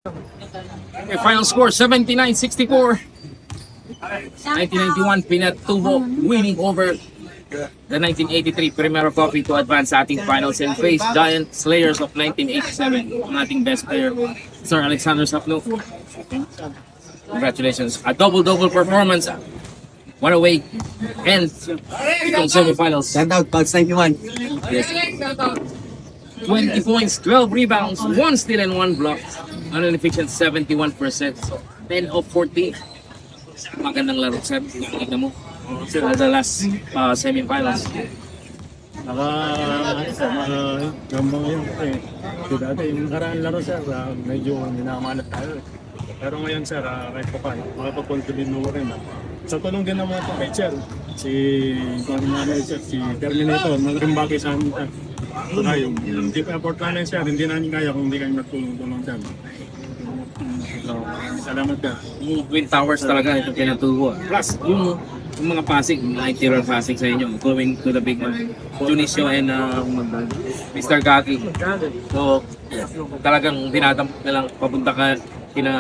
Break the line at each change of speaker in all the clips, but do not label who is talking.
Okay, final score 79-64. 1991 Pinatubo winning over the 1983 Primera Coffee to advance sa ating finals and face Giant Slayers of 1987. Ang ating best player, Sir Alexander Sapno. Congratulations. A double-double performance. One away and itong semifinals.
Shout out, Bugs 91.
Yes. 20 points, 12 rebounds, 1 steal and 1 block. Ano efficient 71%. So 10 of 14. Magandang laro, sir. Nakikita mo. Sa the last semifinals.
Gambang yun kasi dati yung nakaraan laro sir, medyo minamalat tayo. Pero ngayon sir, kahit pa paano, makapag-contribute mo rin. Sa tulong din naman ito kay sir, si Terminator, nagrimbaki sa amin sir. Saka yung deep effort namin sir, hindi namin kaya kung hindi kami nagtulong-tulong sir. So, salamat ka.
Yung Twin Towers talaga ito Pinatubo. Plus, yung mga passing, mga interior passing sa inyo, going to the big one. Junicio and Mr. Gaki. So, talagang dinadamp na lang papunta ka kina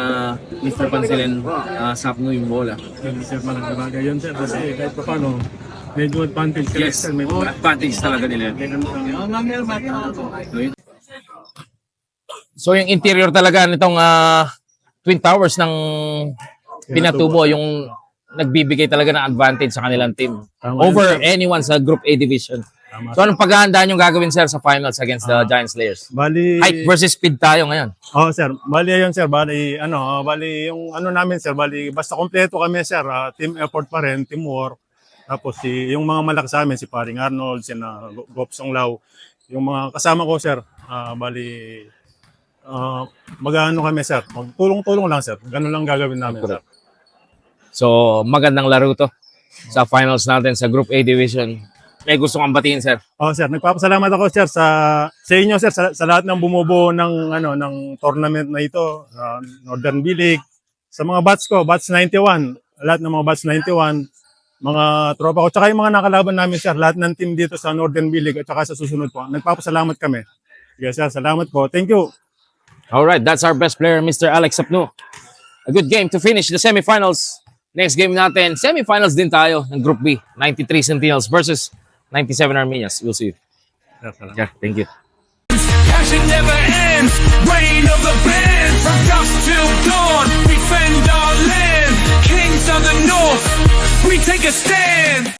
Mr. Panselen Sapno yung bola.
Sir, malaking bagay yun sir, kasi kahit pa paano, medyo advantage ka
Yes,
sir. May
advantage talaga nila. So yung interior talaga nitong Twin Towers ng Pinatubo yung nagbibigay talaga ng advantage sa kanilang team over anyone sa Group A division. So anong paghahandaan yung gagawin sir sa finals against the Giant Slayers?
Bali,
Height versus speed tayo ngayon.
oh sir, bali ayun sir, bali yung namin sir, bali basta kompleto kami sir, team effort pa rin, teamwork. Tapos yung mga malaki sa amin, si Paring Arnold, si Gopsong Lau, yung mga kasama ko sir, bali mag-ano kami sir, magtulong-tulong lang sir. Ganun lang gagawin namin sir.
So magandang laro to sa finals natin sa Group A division. May gusto kang batiin sir?
Oh sir, nagpapasalamat ako sir sa inyo sir sa lahat ng bumubuo ng tournament na ito, Northern B-League, sa mga batch ko, batch 91, lahat ng mga batch 91, mga tropa ko, tsaka yung mga nakalaban namin sir, lahat ng team dito sa Northern B-League at tsaka sa susunod po. Nagpapasalamat kami. Yes sir, salamat po. Thank you.
All right, that's our best player, Mr. Alex Sapno. A good game to finish the semifinals. Next game natin, semifinals din tayo ng Group B. 93 Sentinels versus 97 Armenians. We'll see you. Yeah, thank you.
Passion never ends. Reign of the band from dusk till dawn. Defend our land. Kings of the north. We take a stand.